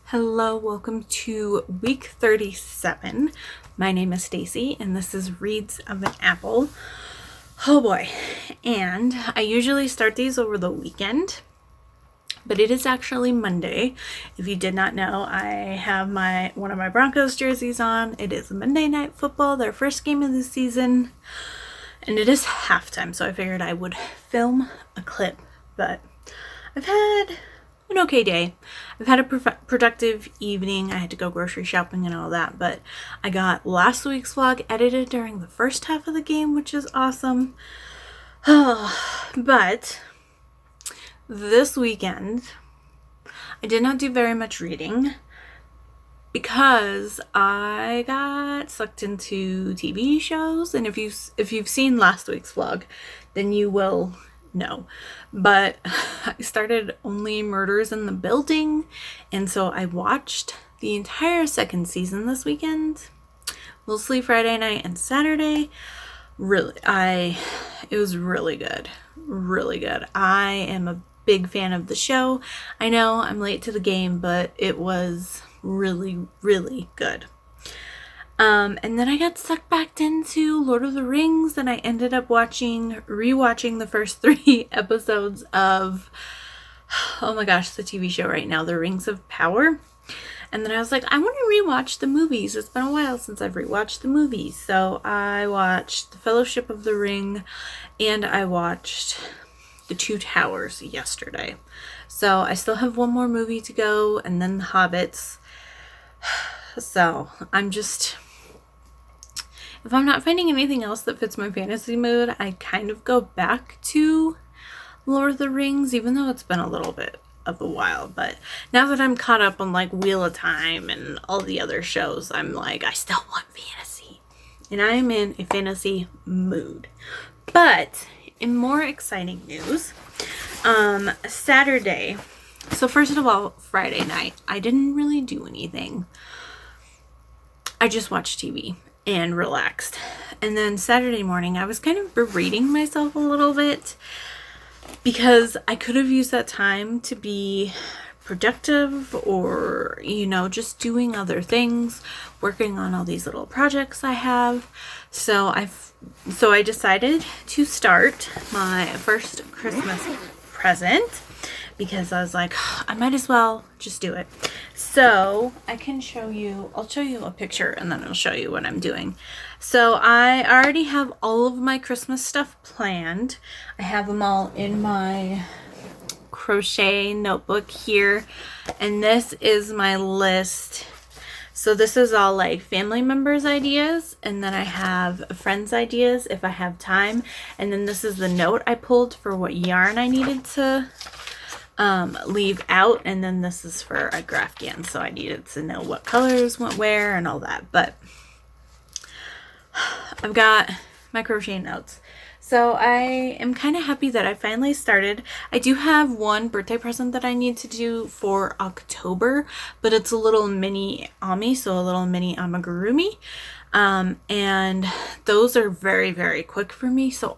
Hello, welcome to week 37. My name is Stacy and this is Reads of an Apple. Oh boy. And I usually start these over the weekend, but it is actually Monday. If you did not know, I have one of my Broncos jerseys on. It is Monday Night Football, their first game of the season, and it is halftime, so I figured I would film a clip. But I've had an okay day. I've had a productive evening. I had to go grocery shopping and all that, but I got last week's vlog edited during the first half of the game, which is awesome. But this weekend, I did not do very much reading because I got sucked into TV shows, and if you've seen last week's vlog, then you will know. But I started Only Murders in the Building, and so I watched the entire second season this weekend, mostly Friday night and Saturday. It was really good. I am a big fan of the show. I know I'm late to the game, but it was really good. And then I got sucked back into Lord of the Rings, and I ended up rewatching the first 3 episodes of, oh my gosh, the TV show right now, The Rings of Power. And then I was like, I want to rewatch the movies. It's been a while since I've rewatched the movies. So I watched The Fellowship of the Ring, and I watched The Two Towers yesterday. So I still have one more movie to go, and then The Hobbits. So if I'm not finding anything else that fits my fantasy mood, I kind of go back to Lord of the Rings, even though it's been a little bit of a while. But now that I'm caught up on like Wheel of Time and all the other shows, I'm like, I still want fantasy. And I am in a fantasy mood. But in more exciting news, Saturday, so first of all, Friday night, I didn't really do anything. I just watched TV and relaxed. And then Saturday morning, I was kind of berating myself a little bit because I could have used that time to be productive or, just doing other things, working on all these little projects I have. So I decided to start my first Christmas present because I was like, I might as well just do it. So I'll show you a picture and then I'll show you what I'm doing. So I already have all of my Christmas stuff planned. I have them all in my crochet notebook here. And this is my list. So this is all like family members' ideas, and then I have friends' ideas if I have time. And then this is the note I pulled for what yarn I needed to leave out, and then this is for a graffian, so I needed to know what colors went where and all that. But I've got my crochet notes, so I am kind of happy that I finally started. I do have one birthday present that I need to do for October, but it's a little mini Ami, so a little mini amigurumi, and those are very quick for me, so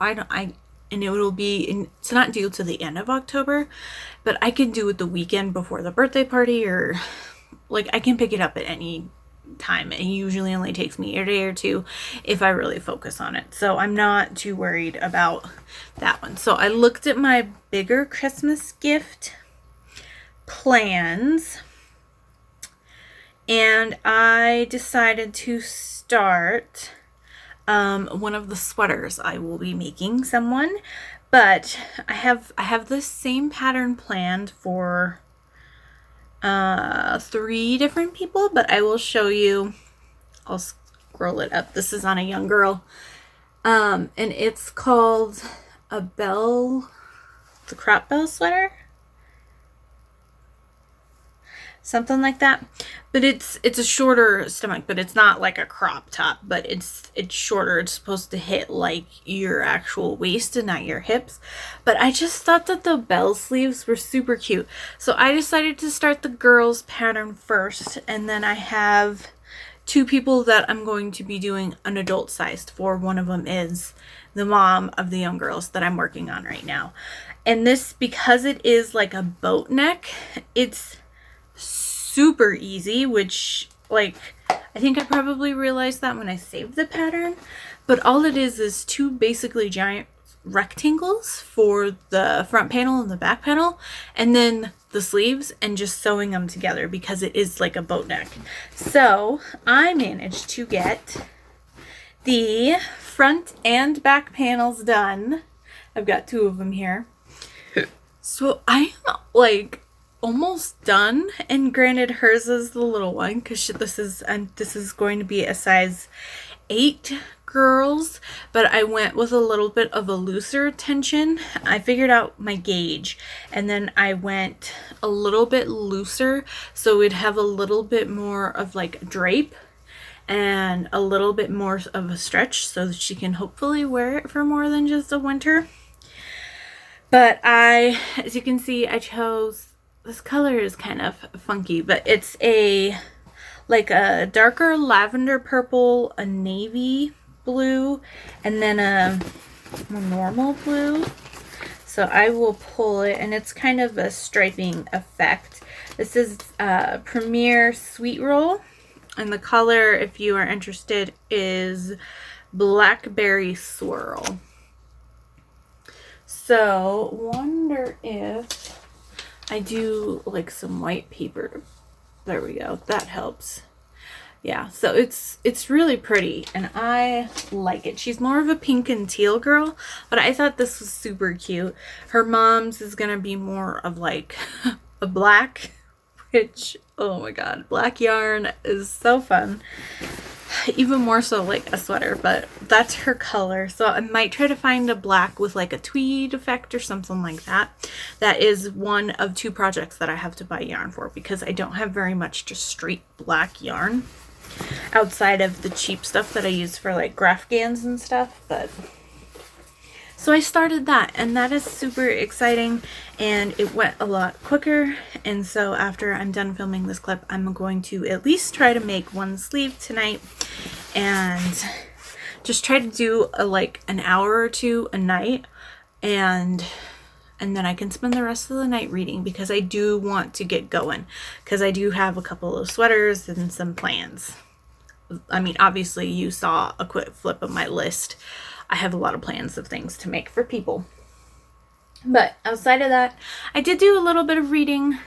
it's not due to the end of October, but I can do it the weekend before the birthday party, or like I can pick it up at any time. It usually only takes me a day or two if I really focus on it. So I'm not too worried about that one. So I looked at my bigger Christmas gift plans and I decided to start one of the sweaters I will be making someone, but I have the same pattern planned for 3 different people, but I will show you. I'll scroll it up. This is on a young girl, and it's called the crop bell sweater, something like that. But it's a shorter stomach, but it's not like a crop top, but it's shorter. It's supposed to hit like your actual waist and not your hips. But I just thought that the bell sleeves were super cute, so I decided to start the girls pattern first, and then I have 2 people that I'm going to be doing an adult sized for. One of them is the mom of the young girls that I'm working on right now. And this, because it is like a boat neck, it's super easy, which, like, I think I probably realized that when I saved the pattern. But all it is two basically giant rectangles for the front panel and the back panel, and then the sleeves, and just sewing them together because it is like a boat neck. So I managed to get the front and back panels done. I've got 2 of them here. So I am like almost done, and granted hers is the little one because this is going to be a size 8 girls, but I went with a little bit of a looser tension. I figured out my gauge, and then I went a little bit looser so we'd have a little bit more of like drape and a little bit more of a stretch so that she can hopefully wear it for more than just a winter. But as you can see, I chose, this color is kind of funky, but it's like a darker lavender purple, a navy blue, and then a more normal blue. So I will pull it, and it's kind of a striping effect. This is Premier Sweet Roll, and the color, if you are interested, is Blackberry Swirl. So wonder if I do like some white paper. There we go. That helps. Yeah, so it's really pretty, and I like it. She's more of a pink and teal girl, but I thought this was super cute. Her mom's is gonna be more of like a black, which, oh my god, black yarn is so fun. Even more so like a sweater, but that's her color. So I might try to find a black with like a tweed effect or something like that. That is one of 2 projects that I have to buy yarn for, because I don't have very much just straight black yarn outside of the cheap stuff that I use for like Graphgans and stuff. But so I started that, and that is super exciting, and it went a lot quicker. And so after I'm done filming this clip, I'm going to at least try to make one sleeve tonight, and just try to do like an hour or 2 a night, and then I can spend the rest of the night reading, because I do want to get going, because I do have a couple of sweaters and some plans. I mean, obviously you saw a quick flip of my list. I have a lot of plans of things to make for people. But outside of that, I did do a little bit of reading.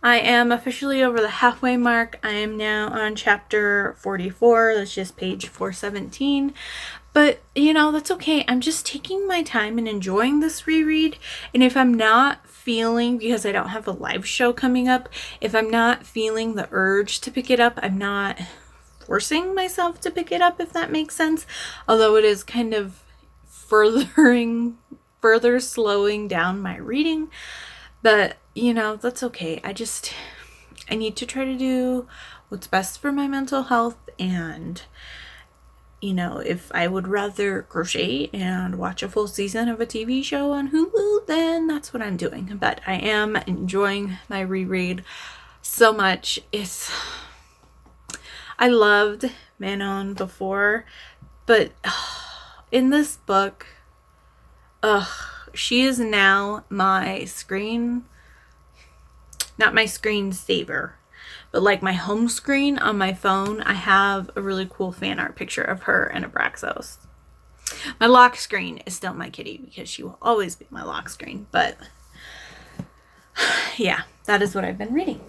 I am officially over the halfway mark. I am now on chapter 44. That's just page 417. But, you know, that's okay. I'm just taking my time and enjoying this reread. And if I'm not feeling, because I don't have a live show coming up, if I'm not feeling the urge to pick it up, I'm not forcing myself to pick it up, if that makes sense. Although it is kind of further slowing down my reading. But, you know, that's okay. I need to try to do what's best for my mental health. And, you know, if I would rather crochet and watch a full season of a TV show on Hulu, then that's what I'm doing. But I am enjoying my reread so much. I loved Manon before, but in this book, she is now my not my screensaver, but like my home screen on my phone. I have a really cool fan art picture of her and Abraxos. My lock screen is still my kitty, because she will always be my lock screen. But yeah, that is what I've been reading.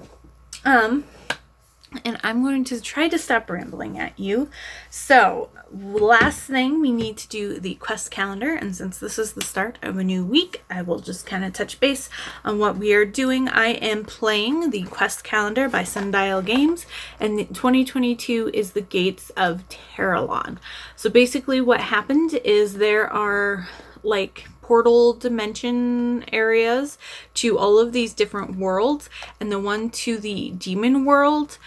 And I'm going to try to stop rambling at you. So, last thing, we need to do the quest calendar. And since this is the start of a new week, I will just kind of touch base on what we are doing. I am playing the quest calendar by Sundial Games. And 2022 is the Gates of Terralon. So basically what happened is there are like portal dimension areas to all of these different worlds, and the one to the demon world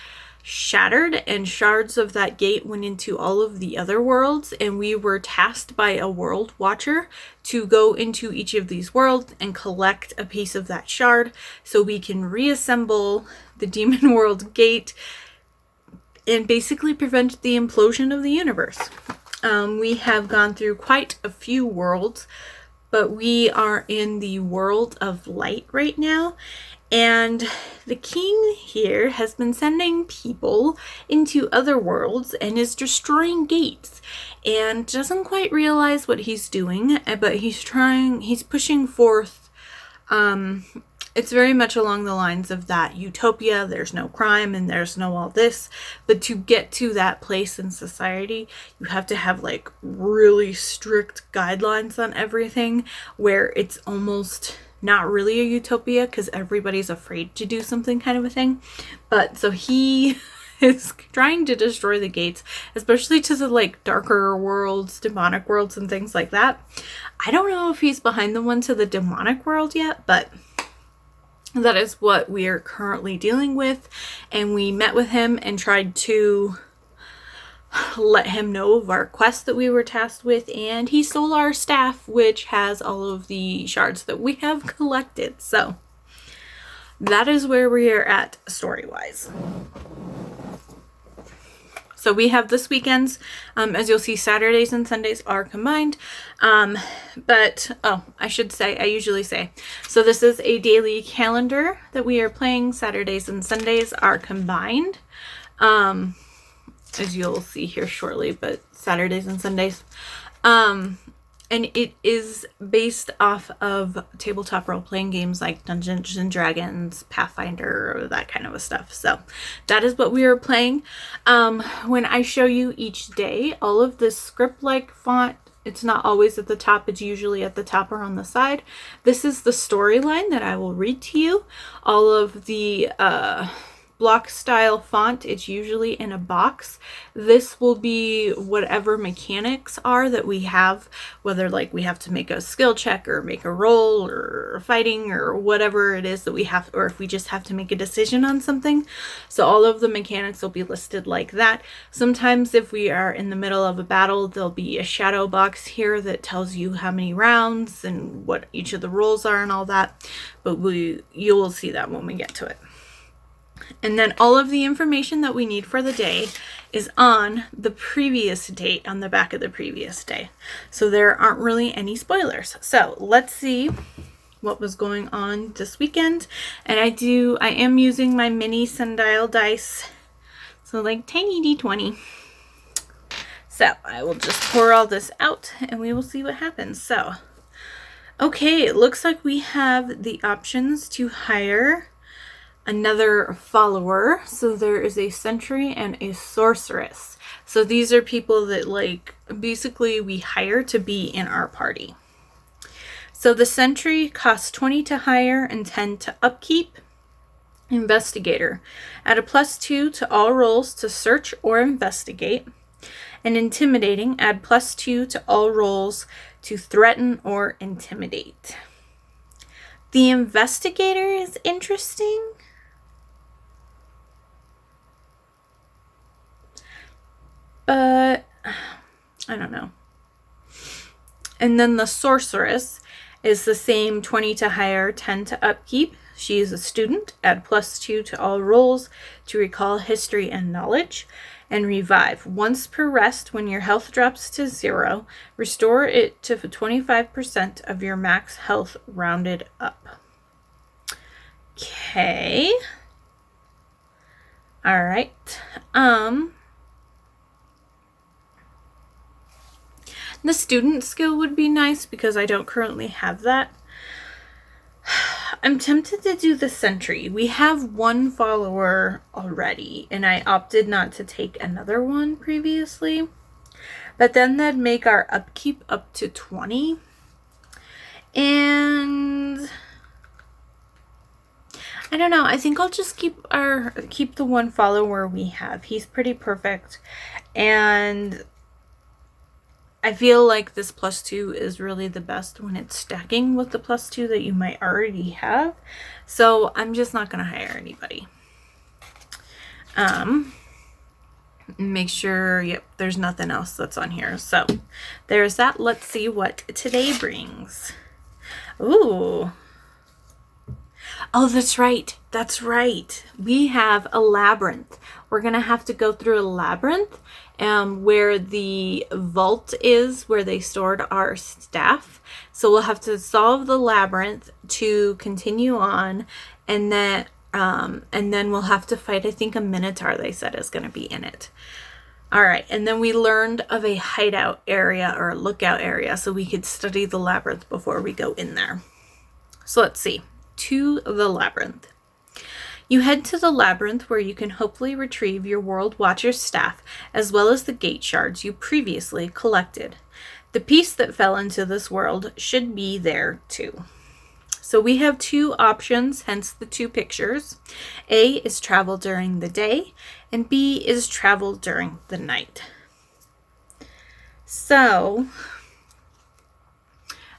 shattered, and shards of that gate went into all of the other worlds, and we were tasked by a world watcher to go into each of these worlds and collect a piece of that shard so we can reassemble the demon world gate and basically prevent the implosion of the universe. We have gone through quite a few worlds, but we are in the world of light right now. And the king here has been sending people into other worlds and is destroying gates and doesn't quite realize what he's doing, but he's pushing forth. It's very much along the lines of that utopia. There's no crime and there's no all this. But to get to that place in society, you have to have like really strict guidelines on everything, where it's almost not really a utopia because everybody's afraid to do something, kind of a thing. But so he is trying to destroy the gates, especially to the like darker worlds, demonic worlds and things like that. I don't know if he's behind the one to the demonic world yet, but that is what we are currently dealing with. And we met with him and tried to let him know of our quest that we were tasked with, and he stole our staff, which has all of the shards that we have collected. So that is where we are at story-wise. So we have this weekend's, as you'll see, Saturdays and Sundays are combined. But I usually say, so this is a daily calendar that we are playing. Saturdays and Sundays are combined. As you'll see here shortly, but Saturdays and Sundays. And it is based off of tabletop role-playing games like Dungeons and Dragons, Pathfinder, that kind of stuff. So that is what we are playing. When I show you each day, all of this script-like font, it's not always at the top. It's usually at the top or on the side. This is the storyline that I will read to you. All of the block style font, it's usually in a box. This will be whatever mechanics are that we have, whether like we have to make a skill check or make a roll or fighting or whatever it is that we have, or if we just have to make a decision on something. So all of the mechanics will be listed like that. Sometimes if we are in the middle of a battle, there'll be a shadow box here that tells you how many rounds and what each of the rolls are and all that, but you will see that when we get to it. And then all of the information that we need for the day is on the previous date, on the back of the previous day. So there aren't really any spoilers. So let's see what was going on this weekend. And I am using my mini sundial dice. So like tiny D20. So I will just pour all this out and we will see what happens. So, okay, it looks like we have the options to hire another follower. So there is a sentry and a sorceress. So these are people that like basically we hire to be in our party. So the sentry costs 20 to hire and 10 to upkeep. Investigator, add a +2 to all rolls to search or investigate. And intimidating, add +2 to all rolls to threaten or intimidate. The investigator is interesting. But I don't know. And then the sorceress is the same, 20 to hire, 10 to upkeep. She is a student, add +2 to all rolls to recall history and knowledge. And revive. Once per rest, when your health drops to 0, restore it to 25% of your max health rounded up. Okay. All right. The student skill would be nice because I don't currently have that. I'm tempted to do the sentry. We have one follower already, and I opted not to take another one previously. But then that'd make our upkeep up to 20. And I don't know. I think I'll just keep the one follower we have. He's pretty perfect. And I feel like this +2 is really the best when it's stacking with the +2 that you might already have. So I'm just not going to hire anybody. Make sure, yep, there's nothing else that's on here. So there's that. Let's see what today brings. Ooh. Oh, that's right. That's right. We have a labyrinth. We're going to have to go through a labyrinth where the vault is, where they stored our staff. So we'll have to solve the labyrinth to continue on and then we'll have to fight, I think, a minotaur, they said, is going to be in it. All right, and then we learned of a hideout area or a lookout area so we could study the labyrinth before we go in there. So let's see. To the labyrinth. You head to the labyrinth where you can hopefully retrieve your World Watcher's staff as well as the gate shards you previously collected. The piece that fell into this world should be there too. So we have two options, hence the two pictures. A is travel during the day, and B is travel during the night. So,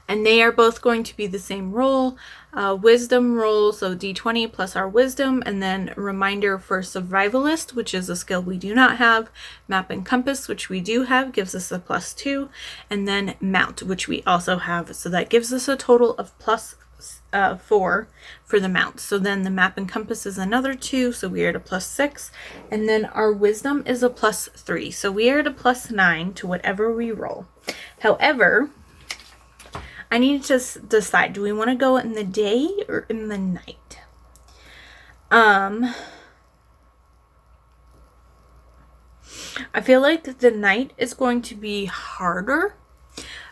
and they are both going to be the same roll, wisdom roll, so d20 plus our wisdom, and then reminder for survivalist, which is a skill we do not have, map and compass, which we do have, gives us a +2, and then mount, which we also have, so that gives us a total of +4 for the mount. So then the map and compass is another 2, so we are at a +6, and then our wisdom is a +3, so we are at a +9 to whatever we roll. However, I need to decide, do we want to go in the day or in the night? I feel like the night is going to be harder,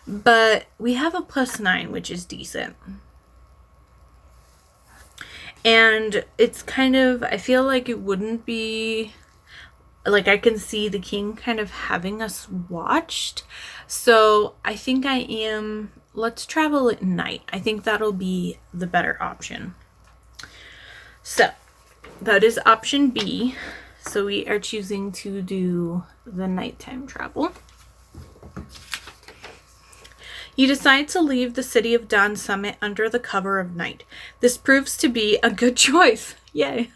but we have a +9, which is decent. And it's kind of, I feel like it wouldn't be, like I can see the king kind of having us watched. So I think let's travel at night. I think that'll be the better option. So that is option B. So we are choosing to do the nighttime travel. You decide to leave the City of Dawn Summit under the cover of night. This proves to be a good choice. Yay.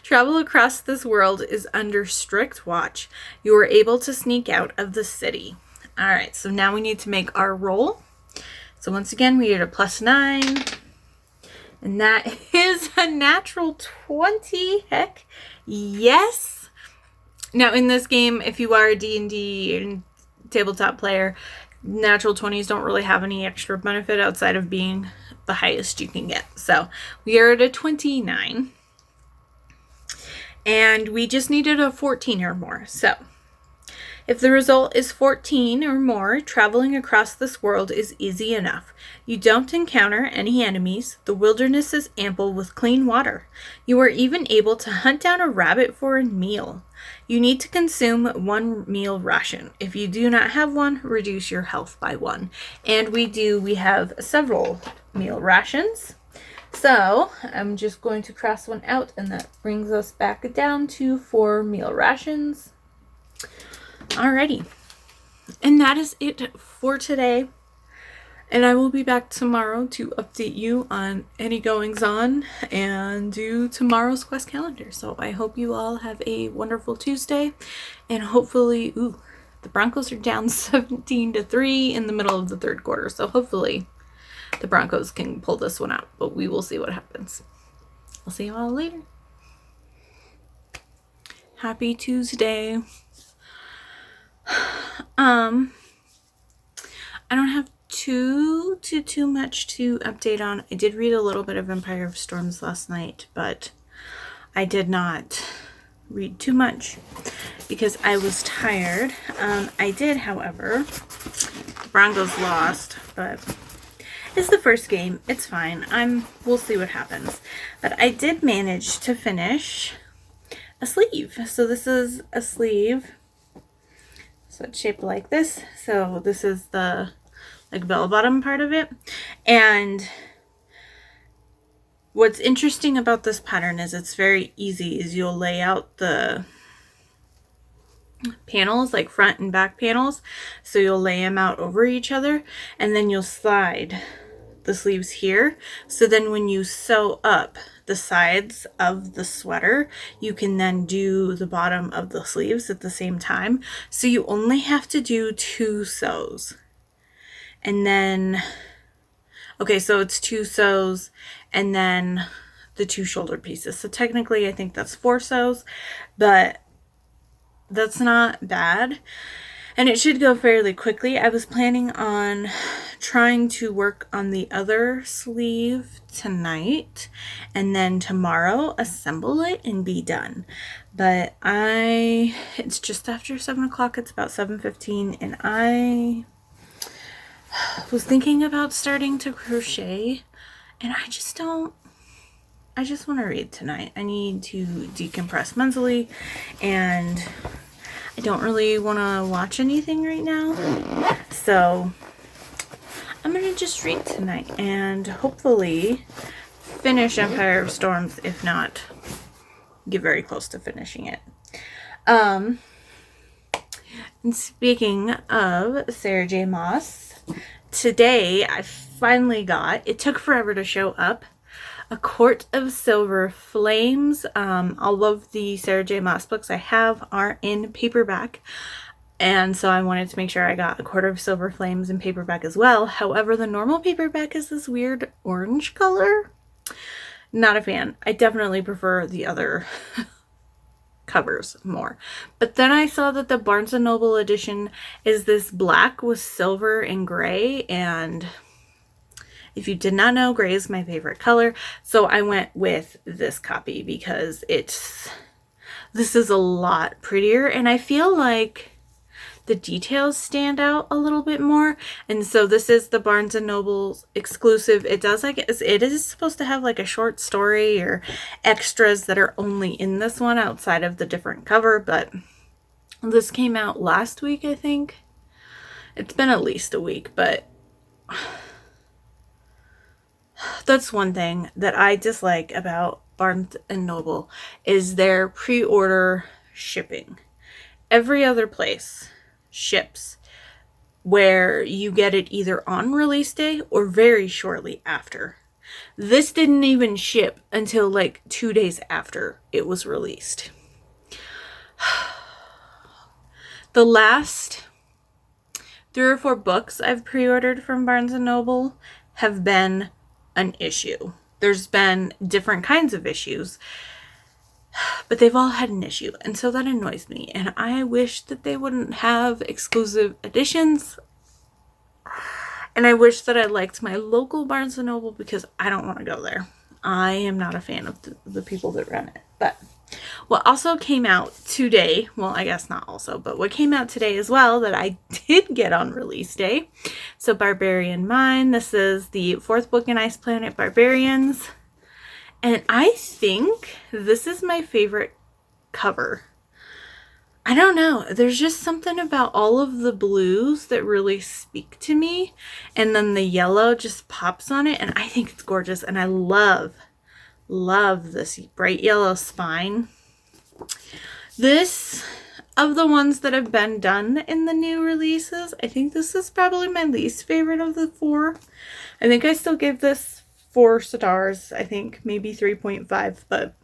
Travel across this world is under strict watch. You are able to sneak out of the city. All right, so now we need to make our roll. So once again, we are at a +9. And that is a natural 20. Heck, yes. Now in this game, if you are a D&D and tabletop player, natural 20s don't really have any extra benefit outside of being the highest you can get. So we are at a 29. And we just needed a 14 or more. So if the result is 14 or more, traveling across this world is easy enough. You don't encounter any enemies. The wilderness is ample with clean water. You are even able to hunt down a rabbit for a meal. You need to consume 1 meal ration. If you do not have one, reduce your health by 1. And we have several meal rations. So I'm just going to cross one out, and that brings us back down to 4 meal rations. Alrighty, and that is it for today, and I will be back tomorrow to update you on any goings on and do tomorrow's quest calendar. So I hope you all have a wonderful Tuesday, and hopefully, the Broncos are down 17-3 in the middle of the third quarter, so hopefully the Broncos can pull this one out, but we will see what happens. I'll see you all later. Happy Tuesday. I don't have too much to update on. I did read a little bit of Empire of Storms last night, but I did not read too much because I was tired. I did, however, the Broncos lost, but it's the first game. It's fine. We'll see what happens. But I did manage to finish a sleeve. So this is a sleeve. So it's shaped like this. So this is the bell bottom part of it. And what's interesting about this pattern is it's very easy. Is you'll lay out the panels, like front and back panels. So you'll lay them out over each other, and then you'll slide the sleeves here. So then when you sew up the sides of the sweater, you can then do the bottom of the sleeves at the same time. So you only have to do 2 sews. And then, okay, so it's 2 sews and then the 2 shoulder pieces. So technically I think that's 4 sews, but that's not bad. And it should go fairly quickly. I was planning on trying to work on the other sleeve tonight and then tomorrow assemble it and be done. But it's just after 7 o'clock. It's about 7:15, and I was thinking about starting to crochet, and I just want to read tonight. I need to decompress mentally, and I don't really want to watch anything right now. So I'm going to just read tonight and hopefully finish Empire of Storms, if not get very close to finishing it. And speaking of Sarah J. Maas, today I finally it took forever to show up, A Court of Silver Flames. All of the Sarah J. Maas books I have are in paperback, and so I wanted to make sure I got A Court of Silver Flames in paperback as well. However, the normal paperback is this weird orange color. Not a fan. I definitely prefer the other covers more. But then I saw that the Barnes & Noble edition is this black with silver and gray, and if you did not know, gray is my favorite color, so I went with this copy because this is a lot prettier, and I feel like the details stand out a little bit more. And so this is the Barnes & Noble's exclusive. It is supposed to have like a short story or extras that are only in this one outside of the different cover, but this came out last week, I think. It's been at least a week, but that's one thing that I dislike about Barnes & Noble is their pre-order shipping. Every other place ships where you get it either on release day or very shortly after. This didn't even ship until like 2 days after it was released. The last 3 or 4 books I've pre-ordered from Barnes & Noble have been an issue. There's been different kinds of issues, but they've all had an issue, and so that annoys me, and I wish that they wouldn't have exclusive editions, and I wish that I liked my local Barnes & Noble because I don't want to go there. I am not a fan of the people that run it. But what also came out today, well, I guess not also, but what came out today as well that I did get on release day, so Barbarian Mind. This is the 4th book in Ice Planet Barbarians. And I think this is my favorite cover. I don't know. There's just something about all of the blues that really speak to me. And then the yellow just pops on it. And I think it's gorgeous. And I love this bright yellow spine. This, of the ones that have been done in the new releases, I think this is probably my least favorite of the 4. I think I still give this 4 stars, I think maybe 3.5, but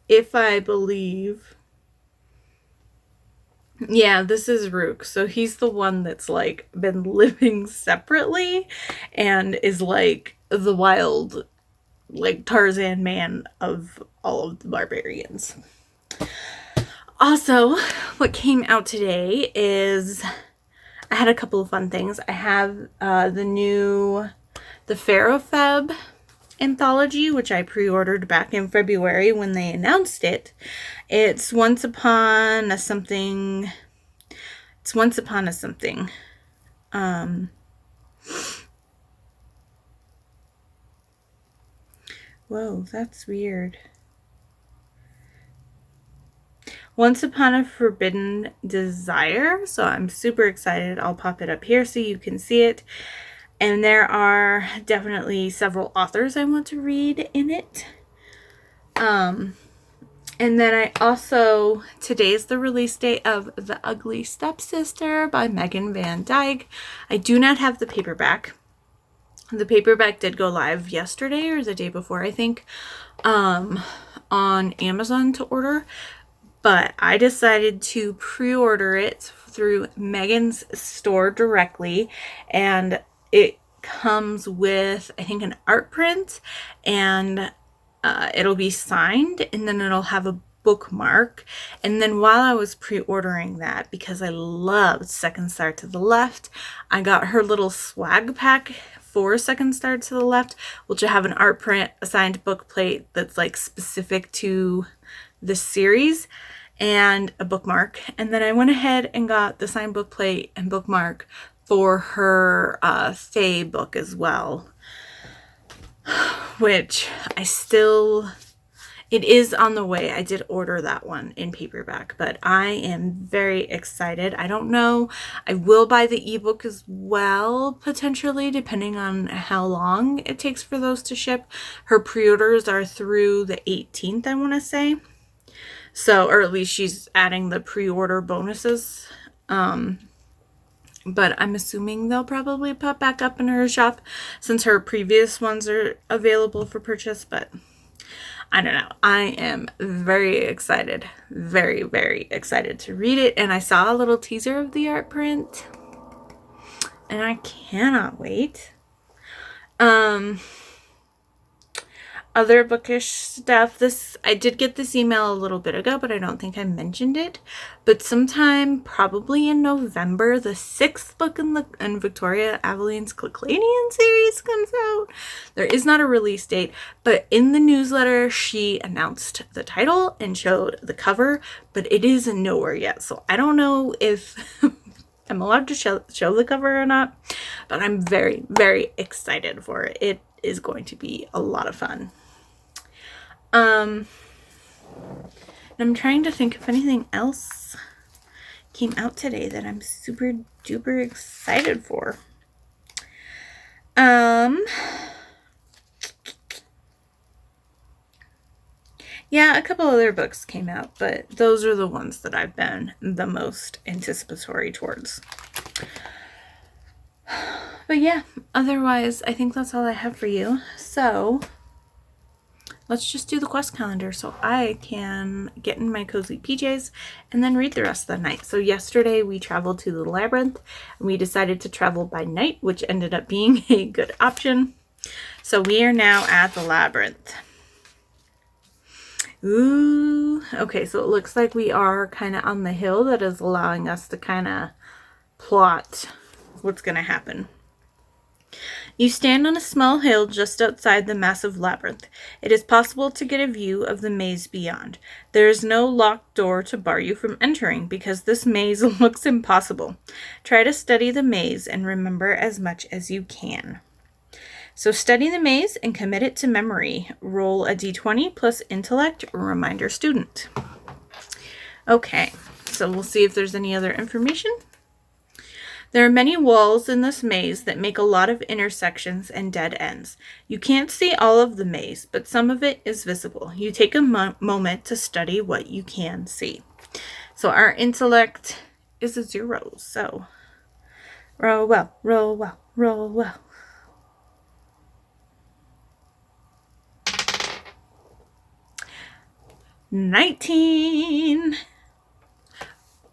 if I believe, yeah, this is Rook, so he's the one that's like been living separately and is like the wild, like Tarzan man of all of the barbarians. Also, what came out today is I had a couple of fun things. I have the Pharaoh Feb anthology, which I pre-ordered back in February when they announced it. It's Once Upon a Something. Whoa, that's weird. Once Upon a Forbidden Desire. So I'm super excited. I'll pop it up here so you can see it. And there are definitely several authors I want to read in it. And then I also, today's the release date of The Ugly Stepsister by Megan Van Dyke. I do not have the paperback. The paperback did go live yesterday or the day before, I think, on Amazon to order. But I decided to pre-order it through Megan's store directly, and it comes with, I think, an art print, and it'll be signed, and then it'll have a bookmark. And then while I was pre-ordering that, because I loved Second Star to the Left, I got her little swag pack for Second Star to the Left, which will have an art print, a signed book plate that's like specific to the series, and a bookmark. And then I went ahead and got the signed book plate and bookmark for her Fae book as well, which it is on the way. I did order that one in paperback, but I am very excited. I don't know. I will buy the ebook as well, potentially, depending on how long it takes for those to ship. Her pre-orders are through the 18th, I want to say. So, or at least she's adding the pre-order bonuses. But I'm assuming they'll probably pop back up in her shop since her previous ones are available for purchase, but I don't know. I am very excited. Very, very excited to read it. And I saw a little teaser of the art print, and I cannot wait. Other bookish stuff. I did get this email a little bit ago, but I don't think I mentioned it. But sometime probably in November, the 6th book in Victoria Aveline's Cleclanian series comes out. There is not a release date, but in the newsletter, she announced the title and showed the cover, but it is nowhere yet. So I don't know if I'm allowed to show the cover or not, but I'm very, very excited for it. It is going to be a lot of fun. I'm trying to think if anything else came out today that I'm super duper excited for. Yeah, a couple other books came out, but those are the ones that I've been the most anticipatory towards. But yeah, otherwise, I think that's all I have for you. So let's just do the quest calendar so I can get in my cozy PJs and then read the rest of the night. So yesterday we traveled to the labyrinth and we decided to travel by night, which ended up being a good option. So we are now at the labyrinth. Ooh, okay, so it looks like we are kind of on the hill that is allowing us to kind of plot what's going to happen. You stand on a small hill just outside the massive labyrinth. It is possible to get a view of the maze beyond. There is no locked door to bar you from entering because this maze looks impossible. Try to study the maze and remember as much as you can. So study the maze and commit it to memory. Roll a d20 plus intellect, reminder student. Okay, so we'll see if there's any other information. There are many walls in this maze that make a lot of intersections and dead ends. You can't see all of the maze, but some of it is visible. You take a moment to study what you can see. So our intellect is a 0, so roll well, roll well, roll well. $19.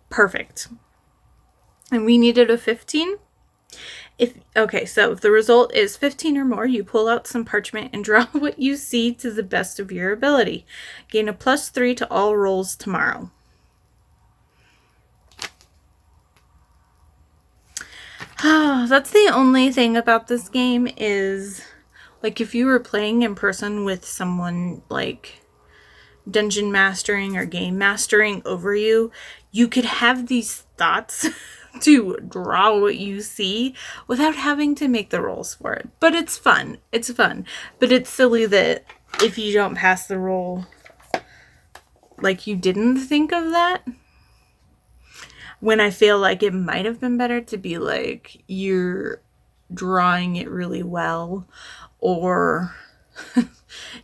Perfect. And we needed a 15. Okay, so if the result is 15 or more, you pull out some parchment and draw what you see to the best of your ability. Gain a +3 to all rolls tomorrow. That's the only thing about this game is, like, if you were playing in person with someone like dungeon mastering or game mastering over you, you could have these thoughts to draw what you see without having to make the rolls for it. But it's fun. It's fun. But it's silly that if you don't pass the roll, like, you didn't think of that. When I feel like it might have been better to be like, you're drawing it really well, or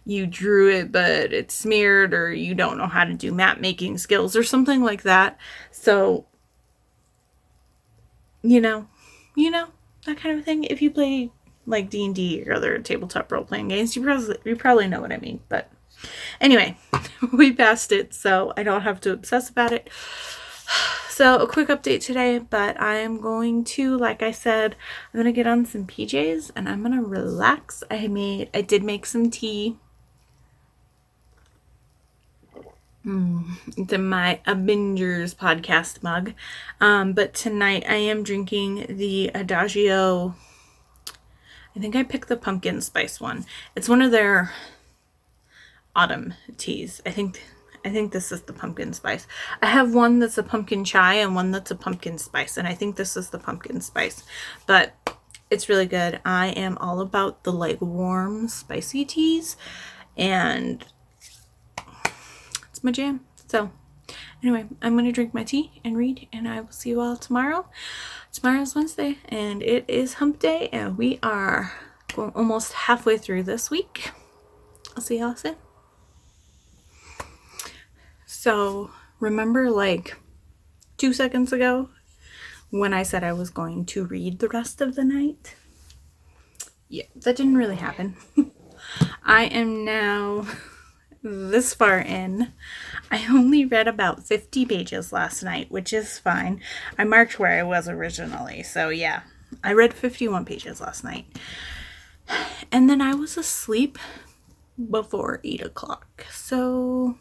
you drew it but it's smeared, or you don't know how to do map making skills or something like that. So, you know, that kind of thing. If you play like D&D or other tabletop role-playing games, you probably know what I mean. But anyway, we passed it, so I don't have to obsess about it. So a quick update today, but I am going to, like I said, I'm going to get on some PJs and I'm going to relax. I did make some tea. It's in my Avengers podcast mug. But tonight I am drinking the Adagio. I think I picked the pumpkin spice one. It's one of their autumn teas. I think this is the pumpkin spice. I have one that's a pumpkin chai and one that's a pumpkin spice, and I think this is the pumpkin spice. But it's really good. I am all about the like warm, spicy teas, and it's my jam. So anyway, I'm going to drink my tea and read, and I will see you all tomorrow. Tomorrow's Wednesday, and it is hump day, and we are going almost halfway through this week. I'll see y'all soon. So remember like 2 seconds ago when I said I was going to read the rest of the night? Yeah, that didn't really happen. I am now this far in. I only read about 50 pages last night, which is fine. I marked where I was originally, so yeah. I read 51 pages last night. And then I was asleep before 8 o'clock. So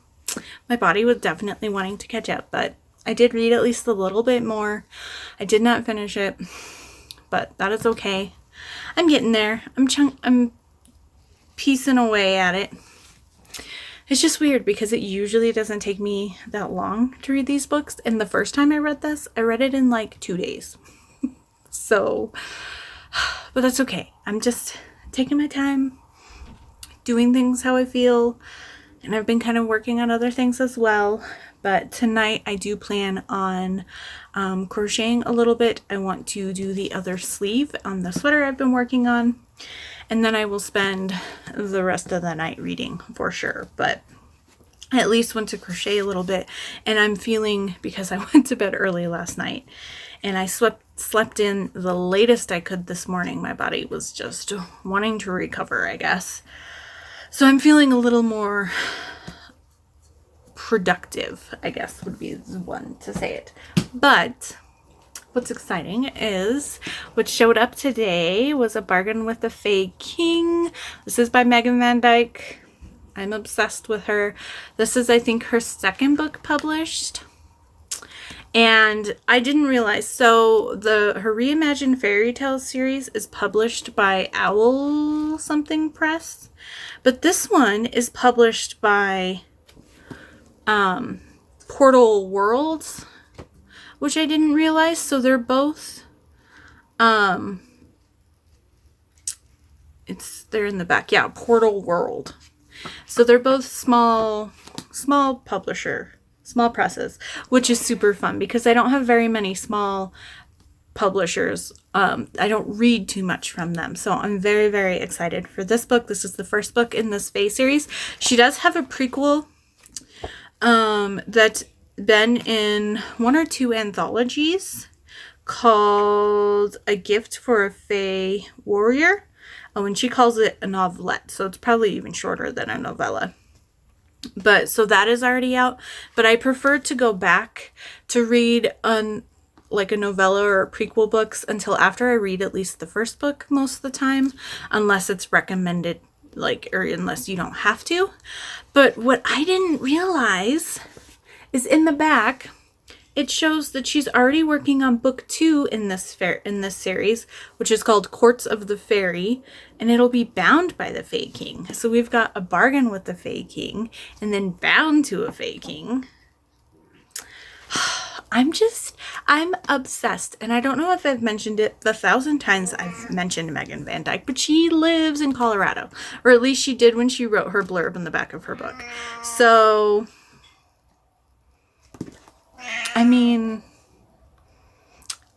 my body was definitely wanting to catch up, but I did read at least a little bit more. I did not finish it, but that is okay. I'm getting there. I'm piecing away at it. It's just weird because it usually doesn't take me that long to read these books. And the first time I read this, I read it in like 2 days. So, but that's okay. I'm just taking my time, doing things how I feel. And I've been kind of working on other things as well. But tonight I do plan on crocheting a little bit. I want to do the other sleeve on the sweater I've been working on. And then I will spend the rest of the night reading for sure. But I at least want to crochet a little bit. And I'm feeling, because I went to bed early last night and I slept in the latest I could this morning. My body was just wanting to recover, I guess. So I'm feeling a little more productive, I guess would be the one to say it. But what's exciting is what showed up today was A Bargain with the Fae King. This is by Megan Van Dyke. I'm obsessed with her. This is, I think, her second book published. And I didn't realize, so her Reimagined Fairy Tales series is published by Owl something Press. But this one is published by Portal Worlds, which I didn't realize. So they're both, they're in the back. Yeah, Portal World. So they're both small publisher, small presses, which is super fun because I don't have very many small publishers. I don't read too much from them. So I'm very, very excited for this book. This is the first book in this Fae series. She does have a prequel that's been in 1 or 2 anthologies called A Gift for a Fae Warrior. Oh, and she calls it a novelette, so it's probably even shorter than a novella. But so that is already out. But I prefer to go back to read like a novella or prequel books until after I read at least the first book most of the time, unless it's recommended, like, or unless you don't have to. But what I didn't realize is in the back, it shows that she's already working on book 2 in this series, which is called Courts of the Fairy, and it'll be bound by the Fae King. So we've got A Bargain with the Fae King, and then Bound to a Fae King. I'm obsessed, and I don't know if I've mentioned it the 1,000 times I've mentioned Megan Van Dyke, but she lives in Colorado, or at least she did when she wrote her blurb in the back of her book. So, I mean,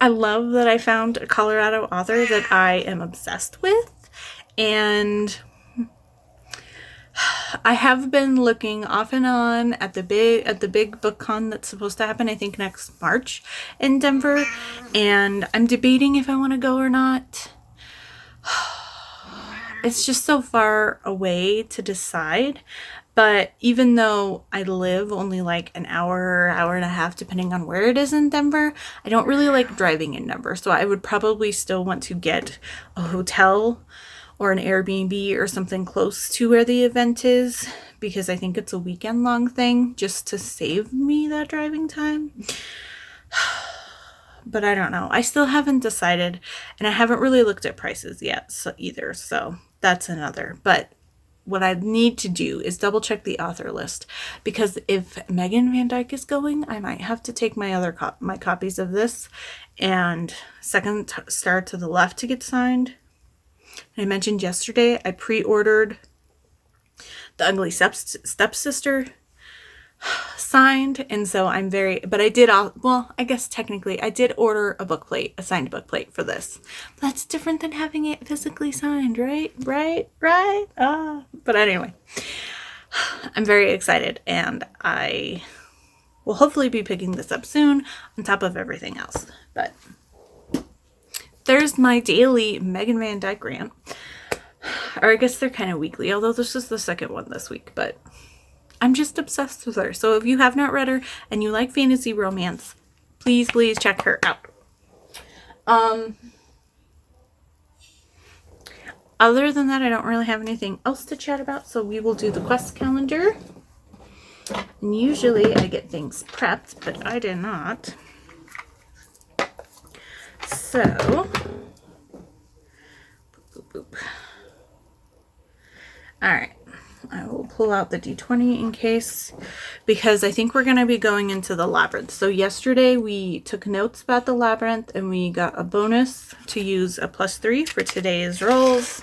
I love that I found a Colorado author that I am obsessed with, and I have been looking off and on at the big book con that's supposed to happen, I think, next March in Denver, and I'm debating if I want to go or not. It's just so far away to decide. But even though I live only like an hour and a half, depending on where it is in Denver, I don't really like driving in Denver. So I would probably still want to get a hotel or an Airbnb or something close to where the event is, because I think it's a weekend long thing, just to save me that driving time. But I don't know. I still haven't decided, and I haven't really looked at prices yet either. So that's another. But what I need to do is double check the author list, because if Megan Van Dyke is going, I might have to take my other my copies of this and Second Star to the Left to get signed. I mentioned yesterday I pre-ordered the Ugly Stepsister signed, and so I'm but I did well, I guess technically I did order a book plate, a signed book plate for this. That's different than having it physically signed, right? But anyway, I'm very excited, and I will hopefully be picking this up soon on top of everything else. But there's my daily Megan Van Dyke rant, or I guess they're kind of weekly, although this is the second one this week. But I'm just obsessed with her. So if you have not read her and you like fantasy romance, please check her out. Other than that, I don't really have anything else to chat about, so we will do the quest calendar. And usually I get things prepped, but I did not. So, boop, boop, boop. All right. I will pull out the D20 in case, because I think we're going to be going into the labyrinth. So yesterday we took notes about the labyrinth, and we got a bonus to use a +3 for today's rolls.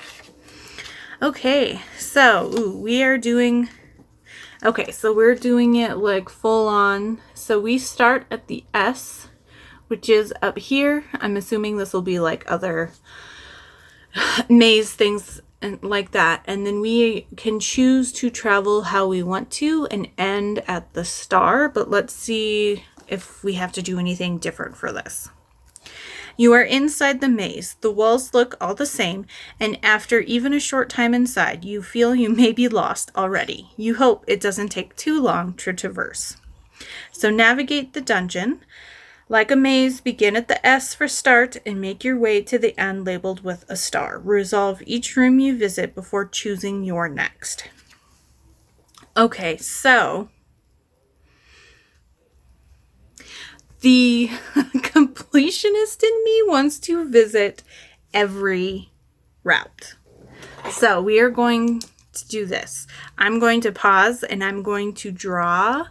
Okay, so we're doing it like full on. So we start at the S, which is up here. I'm assuming this will be like other maze things and like that, and then we can choose to travel how we want to and end at the star. But let's see if we have to do anything different for this. You are inside the maze. The walls look all the same, and after even a short time inside, you feel you may be lost already. You hope it doesn't take too long to traverse. So navigate the dungeon. Like a maze, begin at the S for start and make your way to the end labeled with a star. Resolve each room you visit before choosing your next. Okay, so the completionist in me wants to visit every route. So we are going to do this. I'm going to pause and I'm going to draw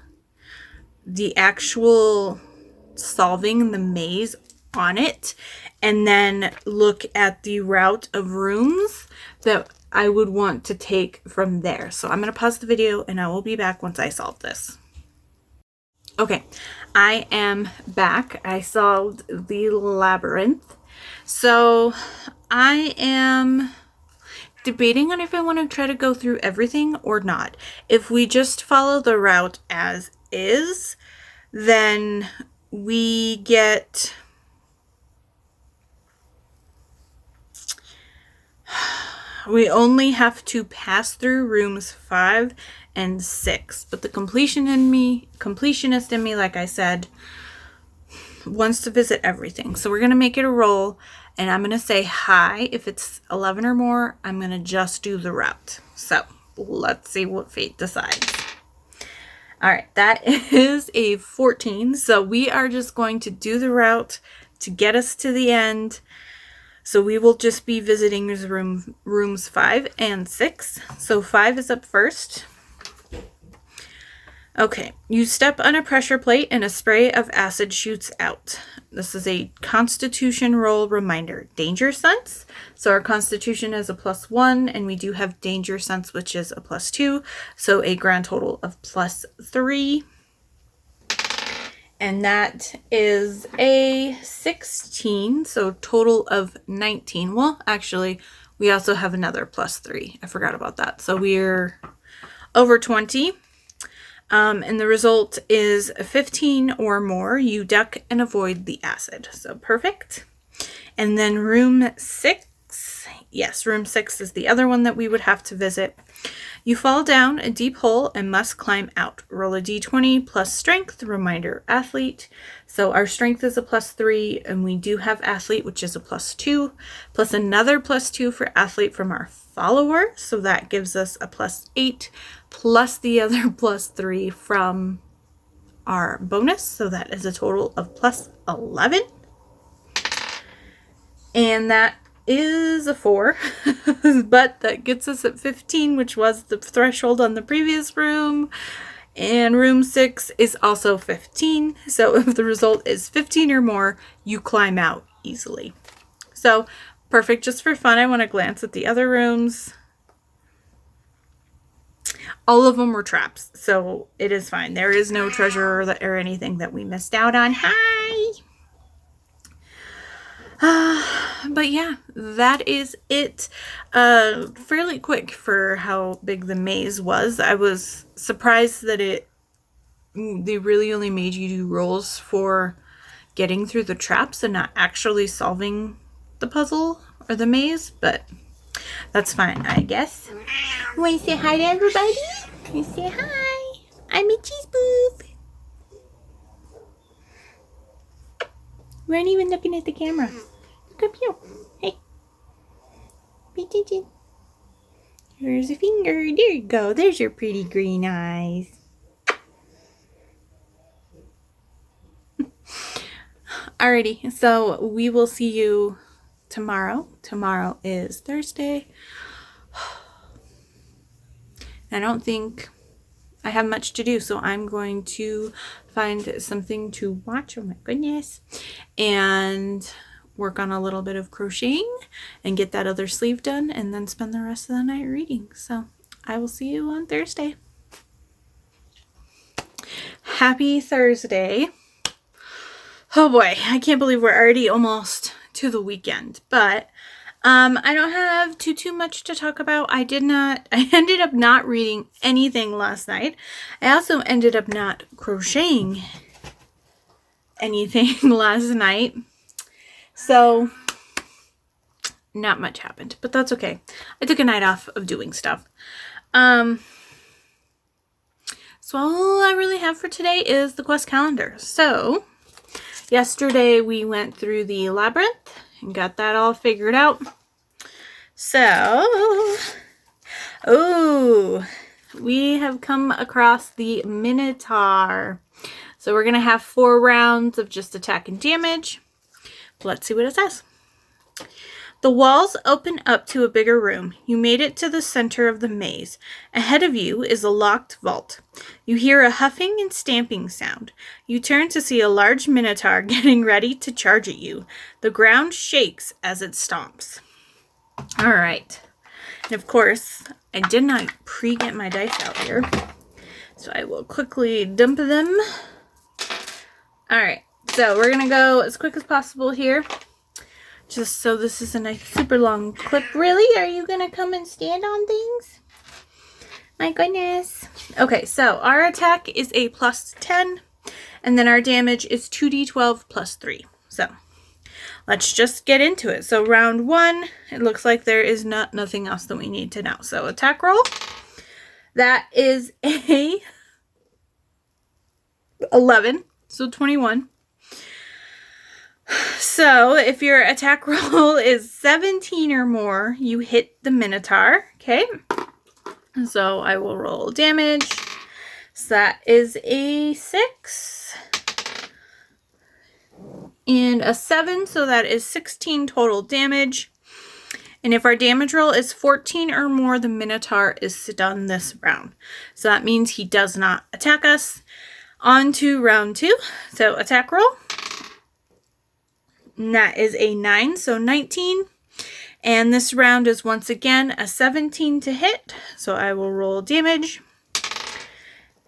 the actual solving the maze on it, and then look at the route of rooms that I would want to take from there. So I'm going to pause the video and I will be back once I solve this. Okay, I am back. I solved the labyrinth. So I am debating on if I want to try to go through everything or not. If we just follow the route as is, then we get we only have to pass through rooms 5 and 6, but the completionist in me, like I said, wants to visit everything. So we're going to make it a roll, and I'm going to say hi. If it's 11 or more, I'm going to just do the route. So let's see what fate decides. All right, that is a 14. So we are just going to do the route to get us to the end. So we will just be visiting rooms 5 and 6. So 5 is up first. Okay, you step on a pressure plate and a spray of acid shoots out. This is a Constitution roll reminder. Danger sense. So our Constitution is a +1, and we do have danger sense, which is a +2. So a grand total of +3. And that is a 16. So total of 19. Well, actually, we also have another +3. I forgot about that. So we're over 20. And the result is 15 or more. You duck and avoid the acid. So perfect. And then room 6 Yes, room 6 is the other one that we would have to visit. You fall down a deep hole and must climb out. Roll a d20 plus strength, reminder athlete. So our strength is a +3, and we do have athlete, which is a +2, plus another +2 for athlete from our follower. So that gives us a +8, plus the other +3 from our bonus. So that is a total of +11. And that is a 4, but that gets us at 15, which was the threshold on the previous room. And room 6 is also 15. So if the result is 15 or more, you climb out easily. So perfect just for fun. I want to glance at the other rooms. All of them were traps, so it is fine. There is no treasure or anything that we missed out on. Hi! But yeah, that is it. Fairly quick for how big the maze was. I was surprised that they really only made you do rolls for getting through the traps and not actually solving the puzzle or the maze, but that's fine, I guess. Want to say hi to everybody? You say hi. I'm a cheese booth. We aren't even looking at the camera. Look up you. Hey. Pay attention. Here's a finger. There you go. There's your pretty green eyes. Alrighty, so we will see you tomorrow. Tomorrow is Thursday. I don't think I have much to do, so I'm going to find something to watch. Oh my goodness. And work on a little bit of crocheting and get that other sleeve done, and then spend the rest of the night reading. So I will see you on Thursday. Happy Thursday. Oh boy, I can't believe we're already almost to the weekend, but I don't have too much to talk about. I ended up not reading anything last night. I also ended up not crocheting anything last night. So not much happened, but that's okay. I took a night off of doing stuff. So all I really have for today is the quest calendar. So yesterday we went through the labyrinth and got that all figured out. So, we have come across the Minotaur. So we're going to have 4 rounds of just attack and damage. Let's see what it says. The walls open up to a bigger room. You made it to the center of the maze. Ahead of you is a locked vault. You hear a huffing and stamping sound. You turn to see a large minotaur getting ready to charge at you. The ground shakes as it stomps. All right. And of course, I did not pre-get my dice out here, so I will quickly dump them. All right. So we're going to go as quick as possible here. Just so this isn't a super long clip. Really? Are you going to come and stand on things? My goodness. Okay, so our attack is a +10. And then our damage is 2d12 plus 3. So let's just get into it. So round 1, it looks like there is nothing else that we need to know. So attack roll. That is a 11. So 21. So if your attack roll is 17 or more, you hit the Minotaur. Okay. So I will roll damage. So that is a 6 and a 7. So that is 16 total damage. And if our damage roll is 14 or more, the Minotaur is stunned this round. So that means he does not attack us. On to round 2. So attack roll. And that is a 9, so 19. And this round is once again a 17 to hit. So I will roll damage.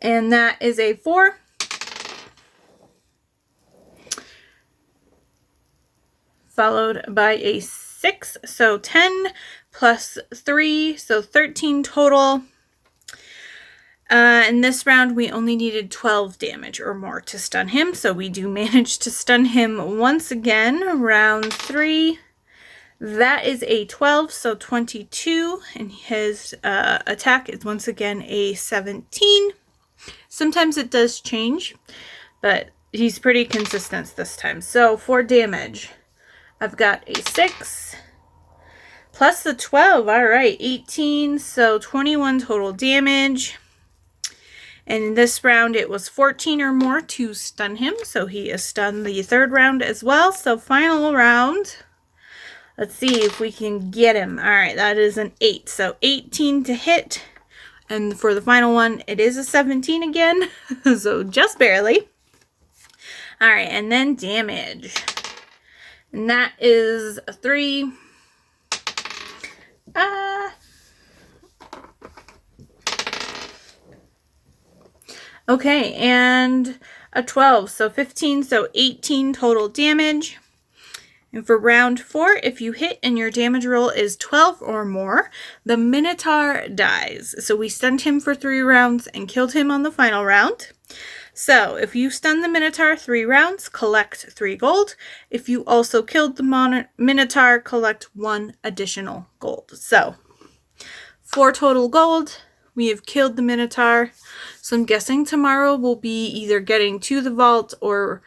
And that is a 4. Followed by a 6. So 10 plus 3, so 13 total. In this round, we only needed 12 damage or more to stun him. So we do manage to stun him once again. Round 3. That is a 12, so 22, and his attack is once again a 17. Sometimes it does change, but he's pretty consistent this time. So for damage, I've got a 6 plus the 12. All right, 18, so 21 total damage. And in this round, it was 14 or more to stun him, so he is stunned the third round as well. So final round. Let's see if we can get him. All right, that is an 8. So 18 to hit. And for the final one, it is a 17 again. So just barely. All right, and then damage. And that is a 3. Okay, and a 12. So 15, so 18 total damage. And for round 4, if you hit and your damage roll is 12 or more, the Minotaur dies. So we stunned him for 3 rounds and killed him on the final round. So if you stun the Minotaur 3 rounds, collect 3 gold. If you also killed the Minotaur, collect 1 additional gold. So 4 total gold. We have killed the Minotaur. So I'm guessing tomorrow we'll be either getting to the vault or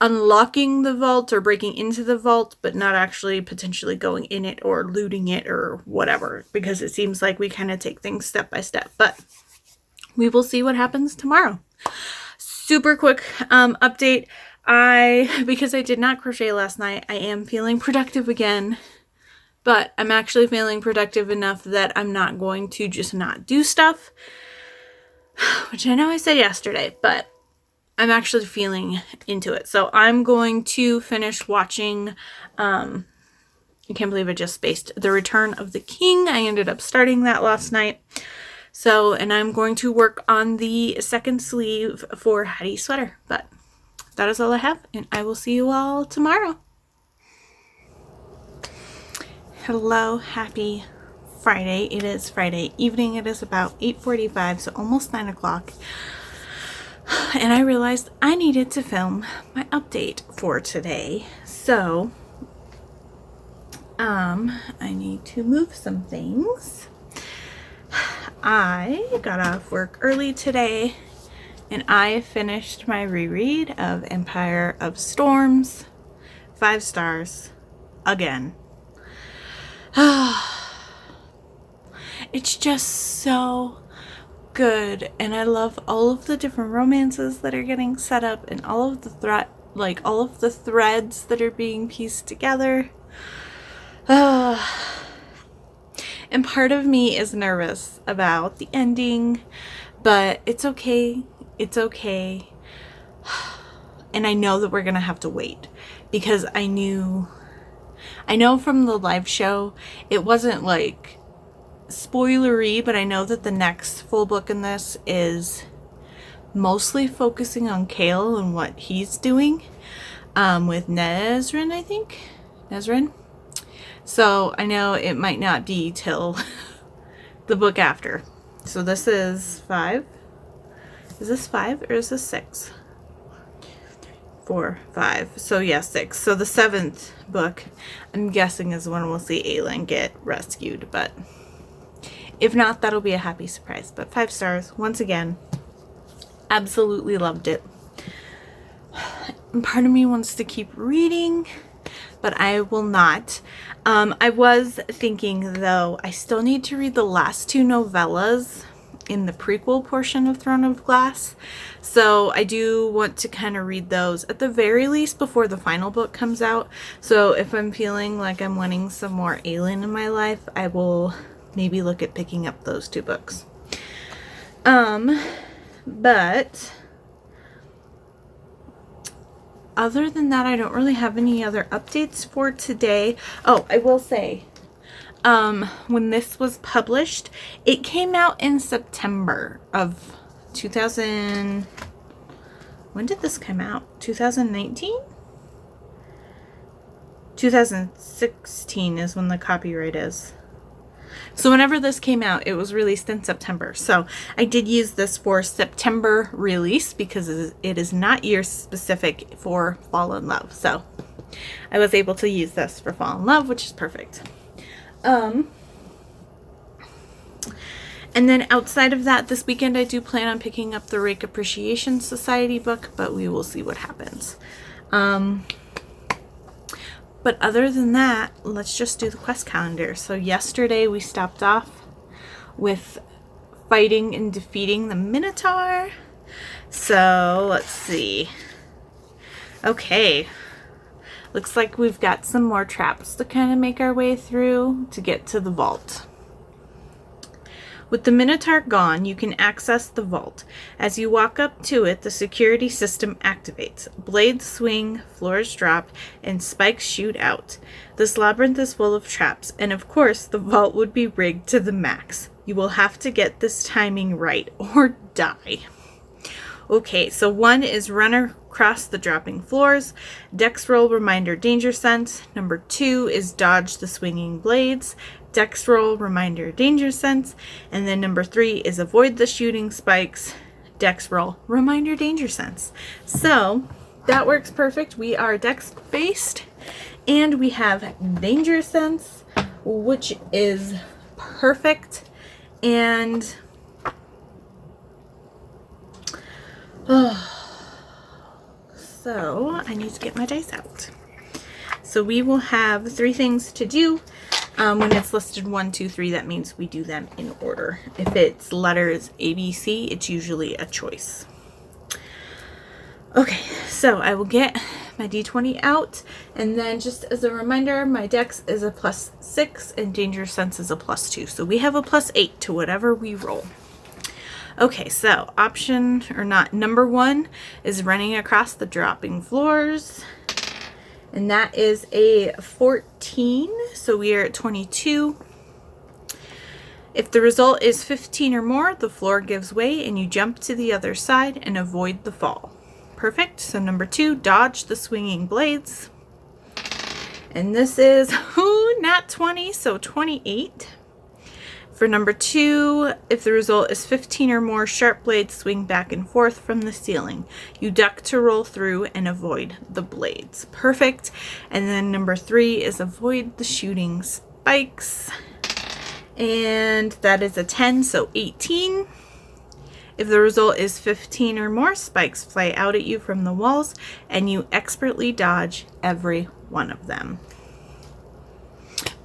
unlocking the vault or breaking into the vault, but not actually potentially going in it or looting it or whatever, because it seems like we kind of take things step by step, but we will see what happens tomorrow. Super quick update. Because I did not crochet last night, I am feeling productive again, but I'm actually feeling productive enough that I'm not going to just not do stuff, which I know I said yesterday, but I'm actually feeling into it. So I'm going to finish watching, I can't believe I just spaced, The Return of the King. I ended up starting that last night. So, and I'm going to work on the second sleeve for Hattie's sweater. But that is all I have, and I will see you all tomorrow. Hello, happy Friday. It is Friday evening. It is about 8:45, so almost 9 o'clock. And I realized I needed to film my update for today. So, I need to move some things. I got off work early today and I finished my reread of Empire of Storms. 5 stars. Again. It's just so good, and I love all of the different romances that are getting set up and all of the threads that are being pieced together. And part of me is nervous about the ending, but it's okay. It's okay. And I know that we're gonna have to wait, because I know from the live show it wasn't like spoilery, but I know that the next full book in this is mostly focusing on Kale and what he's doing with Nesrin, I think. Nesrin. So I know it might not be till the book after. So this is 5. Is this 5 or is this 6? 4, 5. So yeah, 6. So the 7th book, I'm guessing, is when we'll see Aelin get rescued, but if not, that'll be a happy surprise. But 5 stars, once again. Absolutely loved it. And part of me wants to keep reading, but I will not. I was thinking, though, I still need to read the last 2 novellas in the prequel portion of Throne of Glass. So I do want to kind of read those at the very least before the final book comes out. So if I'm feeling like I'm wanting some more Aelin in my life, I will maybe look at picking up those 2 books. But other than that, I don't really have any other updates for today. Oh, I will say, when this was published, it came out in September of 2000. When did this come out? 2019? 2016 is when the copyright is. So whenever this came out, it was released in September. So I did use this for September release because it is not year specific for Fall in Love. So I was able to use this for Fall in Love, which is perfect. And then outside of that, this weekend I do plan on picking up the Rake Appreciation Society book, but we will see what happens. But other than that, let's just do the quest calendar. So yesterday we stopped off with fighting and defeating the Minotaur. So let's see. Okay. Looks like we've got some more traps to kind of make our way through to get to the vault. With the Minotaur gone, you can access the vault. As you walk up to it, the security system activates. Blades swing, floors drop, and spikes shoot out. This labyrinth is full of traps, and of course, the vault would be rigged to the max. You will have to get this timing right or die. Okay, so 1 is run across the dropping floors. Dex roll, reminder, danger sense. Number 2 is dodge the swinging blades. Dex roll, reminder, danger sense. And then number 3 is avoid the shooting spikes. Dex roll, reminder, danger sense. So that works perfect. We are dex based and we have danger sense, which is perfect. And so I need to get my dice out. So we will have 3 things to do. When it's listed 1, 2, 3, that means we do them in order. If it's letters A, B, C, it's usually a choice. Okay, so I will get my D20 out, and then just as a reminder, my dex is a +6 and danger sense is a +2. So we have a +8 to whatever we roll. Okay, so number 1 is running across the dropping floors. And that is a 14, so we are at 22. If the result is 15 or more, the floor gives way and you jump to the other side and avoid the fall. Perfect. So number 2, dodge the swinging blades. And this is, not 20, so 28. For number 2, if the result is 15 or more, sharp blades swing back and forth from the ceiling. You duck to roll through and avoid the blades. Perfect. And then number 3 is avoid the shooting spikes. And that is a 10, so 18. If the result is 15 or more, spikes fly out at you from the walls and you expertly dodge every one of them.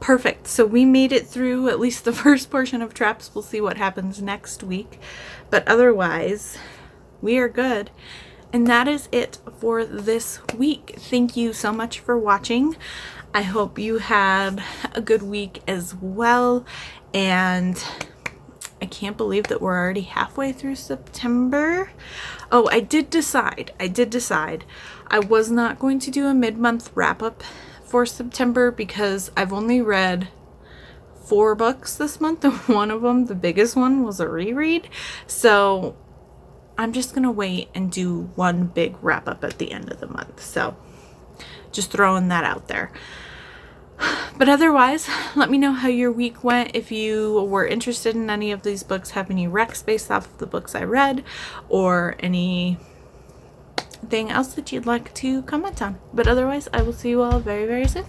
Perfect. So we made it through at least the first portion of traps. We'll see what happens next week. But otherwise, we are good. And that is it for this week. Thank you so much for watching. I hope you had a good week as well. And I can't believe that we're already halfway through September. Oh, I did decide. I was not going to do a mid-month wrap-up for September because I've only read 4 books this month, and one of them, the biggest one, was a reread. So I'm just gonna wait and do one big wrap up at the end of the month. So just throwing that out there. But otherwise, let me know how your week went. If you were interested in any of these books, have any recs based off of the books I read, or anything else that you'd like to comment on. But otherwise, I will see you all very, very soon.